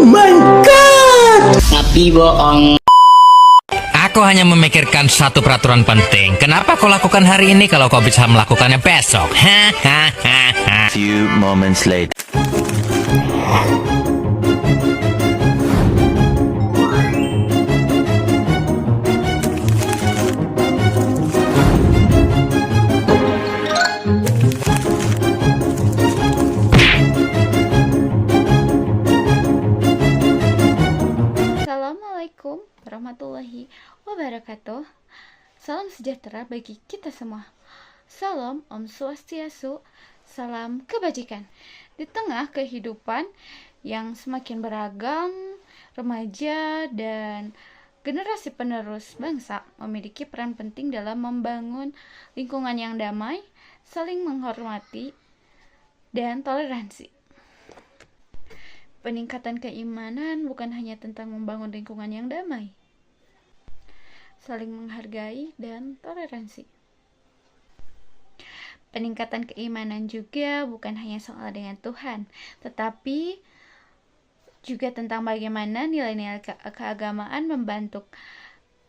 my god. Tapi bohong. Aku hanya memikirkan satu peraturan penting. Kenapa kau lakukan hari ini kalau kau bisa melakukannya besok? Few moments later. Assalamualaikum warahmatullahi wabarakatuh. Salam sejahtera bagi kita semua. Salam Om Swastiastu, salam kebajikan. Di tengah kehidupan yang semakin beragam, remaja dan generasi penerus bangsa memiliki peran penting dalam membangun lingkungan yang damai, saling menghormati, dan toleransi. Peningkatan keimanan bukan hanya tentang membangun lingkungan yang damai, saling menghargai, dan toleransi. Peningkatan keimanan juga bukan hanya soal dengan Tuhan, tetapi juga tentang bagaimana nilai-nilai keagamaan membentuk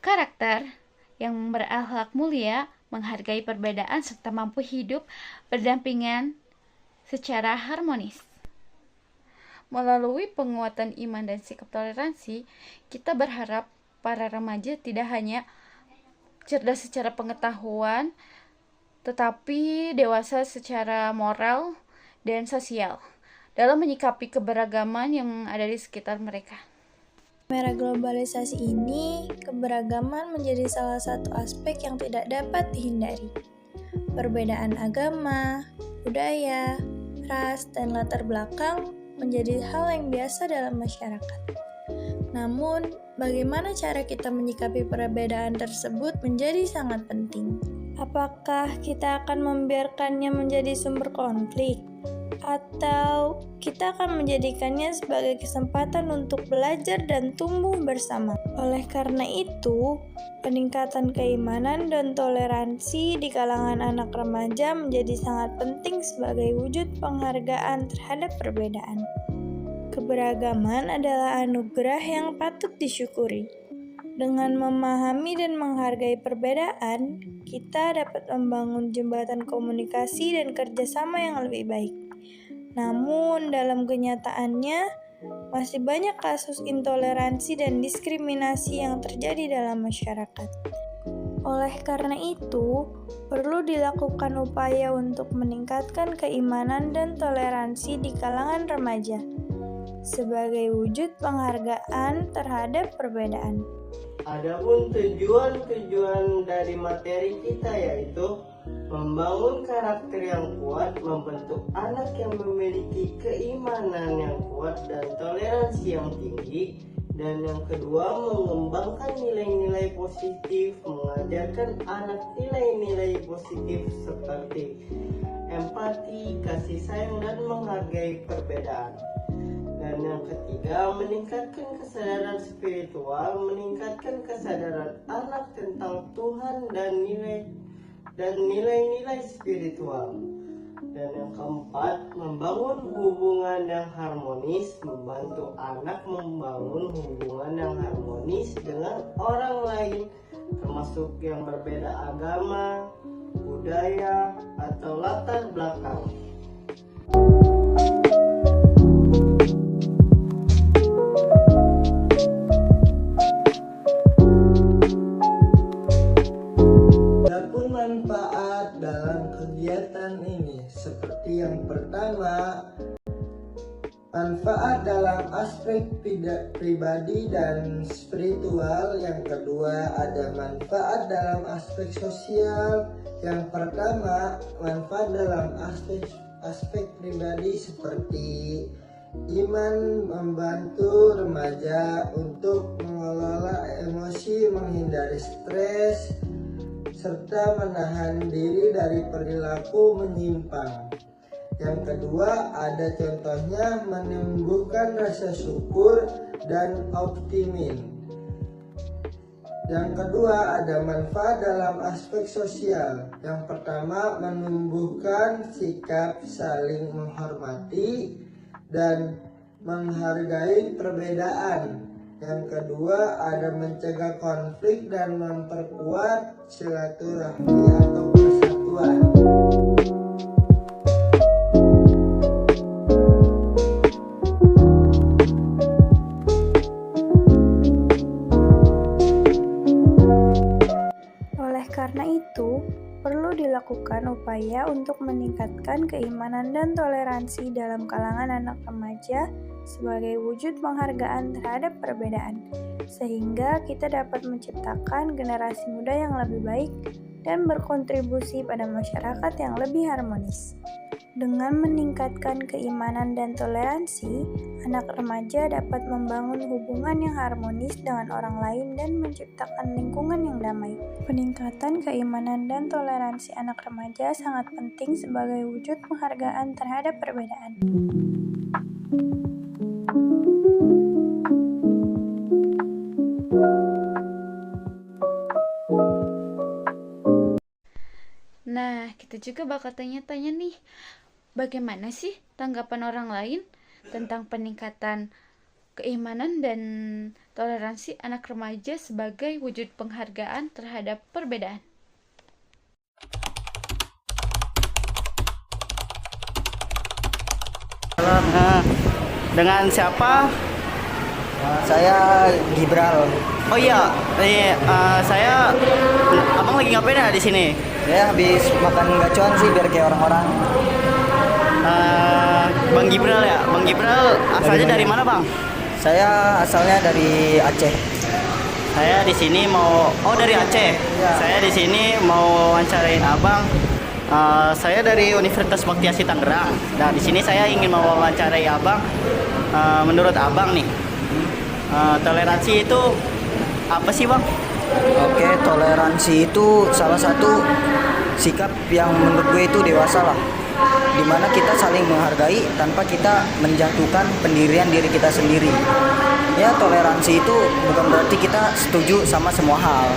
karakter yang berakhlak mulia, menghargai perbedaan, serta mampu hidup berdampingan secara harmonis. Melalui penguatan iman dan sikap toleransi, kita berharap para remaja tidak hanya cerdas secara pengetahuan, tetapi dewasa secara moral dan sosial dalam menyikapi keberagaman yang ada di sekitar mereka. Era globalisasi ini, keberagaman menjadi salah satu aspek yang tidak dapat dihindari. Perbedaan agama, budaya, ras, dan latar belakang menjadi hal yang biasa dalam masyarakat. Namun, bagaimana cara kita menyikapi perbedaan tersebut menjadi sangat penting. Apakah kita akan membiarkannya menjadi sumber konflik? Atau kita akan menjadikannya sebagai kesempatan untuk belajar dan tumbuh bersama? Oleh karena itu, peningkatan keimanan dan toleransi di kalangan anak remaja menjadi sangat penting sebagai wujud penghargaan terhadap perbedaan. Keberagaman adalah anugerah yang patut disyukuri. Dengan memahami dan menghargai perbedaan, kita dapat membangun jembatan komunikasi dan kerjasama yang lebih baik. Namun, dalam kenyataannya, masih banyak kasus intoleransi dan diskriminasi yang terjadi dalam masyarakat. Oleh karena itu, perlu dilakukan upaya untuk meningkatkan keimanan dan toleransi di kalangan remaja sebagai wujud penghargaan terhadap perbedaan. Adapun tujuan dari materi kita yaitu membangun karakter yang kuat, membentuk anak yang memiliki keimanan yang kuat dan toleransi yang tinggi, dan yang kedua mengembangkan nilai-nilai positif, mengajarkan anak nilai-nilai positif seperti empati, kasih sayang, dan menghargai perbedaan. Dan yang ketiga, meningkatkan kesadaran spiritual, meningkatkan kesadaran anak tentang Tuhan dan nilai-nilai spiritual. Dan yang keempat, membangun hubungan yang harmonis, membantu anak membangun hubungan yang harmonis dengan orang lain, termasuk yang berbeda agama, budaya, atau latar belakang. Manfaat dalam kegiatan ini seperti yang pertama, manfaat dalam aspek pribadi dan spiritual. Yang kedua, ada manfaat dalam aspek sosial. Yang pertama, manfaat dalam aspek pribadi seperti iman, membantu remaja untuk mengelola emosi, menghindari stres, serta menahan diri dari perilaku menyimpang. Yang kedua, ada contohnya menumbuhkan rasa syukur dan optimis. Yang kedua, ada manfaat dalam aspek sosial. Yang pertama, menumbuhkan sikap saling menghormati dan menghargai perbedaan. Yang kedua ada mencegah konflik dan memperkuat silaturahmi atau persatuan. Oleh karena itu, perlu dilakukan upaya untuk meningkatkan keimanan dan toleransi dalam kalangan anak remaja sebagai wujud penghargaan terhadap perbedaan, sehingga kita dapat menciptakan generasi muda yang lebih baik dan berkontribusi pada masyarakat yang lebih harmonis. Dengan meningkatkan keimanan dan toleransi, anak remaja dapat membangun hubungan yang harmonis dengan orang lain dan menciptakan lingkungan yang damai. Peningkatan keimanan dan toleransi anak remaja sangat penting sebagai wujud penghargaan terhadap perbedaan. Nah, kita juga bakal tanya-tanya nih, bagaimana sih tanggapan orang lain tentang peningkatan keimanan dan toleransi anak remaja sebagai wujud penghargaan terhadap perbedaan? Dengan siapa? Saya Gibral. Oh iya, saya abang lagi ngapain ya di sini? Ya habis makan gacuan sih biar kayak orang-orang. Bang Gibral ya, Bang Gibral asalnya dari mana bang? Saya asalnya dari Aceh. Saya di sini dari Aceh. Ya. Saya di sini mau wawancarain abang. Saya dari Universitas Baktiasi Tangerang. Nah di sini saya ingin mewawancarai abang. Menurut abang nih, toleransi itu apa sih bang? Oke, toleransi itu salah satu sikap yang menurut gue itu dewasa lah, dimana kita saling menghargai tanpa kita menjatuhkan pendirian diri kita sendiri. Ya, toleransi itu bukan berarti kita setuju sama semua hal,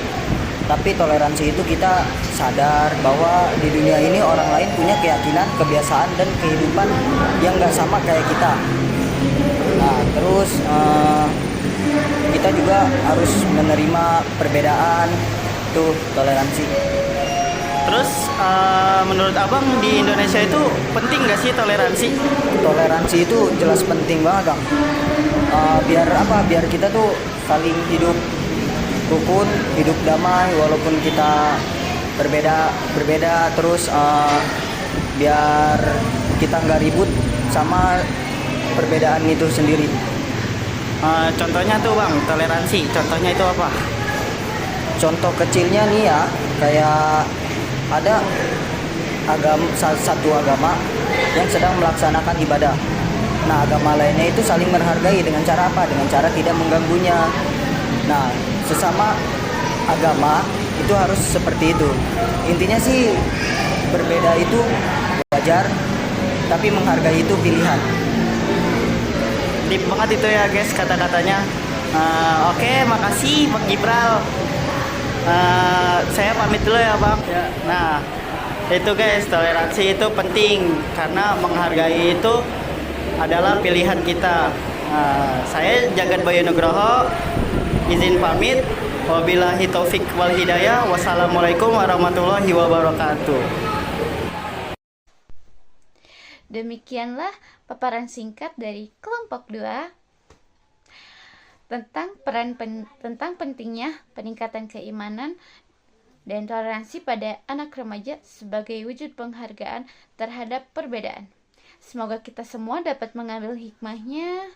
tapi toleransi itu kita sadar bahwa di dunia ini orang lain punya keyakinan, kebiasaan, dan kehidupan yang gak sama kayak kita. Nah, terus kita juga harus menerima perbedaan, itu toleransi. Terus menurut abang di Indonesia itu penting gak sih toleransi? Toleransi itu jelas penting banget, Kang. Biar kita tuh saling hidup rukun, hidup damai walaupun kita berbeda terus biar kita nggak ribut sama perbedaan itu sendiri. Contohnya tuh bang, toleransi, contohnya itu apa? Contoh kecilnya nih ya, kayak ada satu agama yang sedang melaksanakan ibadah. Nah, agama lainnya itu saling menghargai dengan cara apa? Dengan cara tidak mengganggunya. Nah, sesama agama itu harus seperti itu. Intinya sih berbeda itu wajar, tapi menghargai itu pilihan. Deep banget itu ya guys kata-katanya. Oke, makasih Bang Gibral. Saya pamit dulu ya bang. Nah itu guys, toleransi itu penting karena menghargai itu adalah pilihan kita. Saya Jagat Bayu Nugroho izin pamit. Wabillahi taufik wal hidayah. Wassalamualaikum warahmatullahi wabarakatuh. Demikianlah paparan singkat dari kelompok 2 tentang pentingnya peningkatan keimanan dan toleransi pada anak remaja sebagai wujud penghargaan terhadap perbedaan. Semoga kita semua dapat mengambil hikmahnya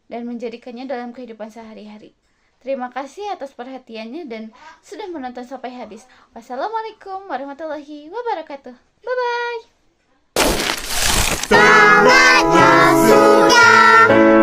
dan menjadikannya dalam kehidupan sehari-hari. Terima kasih atas perhatiannya dan sudah menonton sampai habis. Wassalamualaikum warahmatullahi wabarakatuh. Bye-bye. Semuanya sudah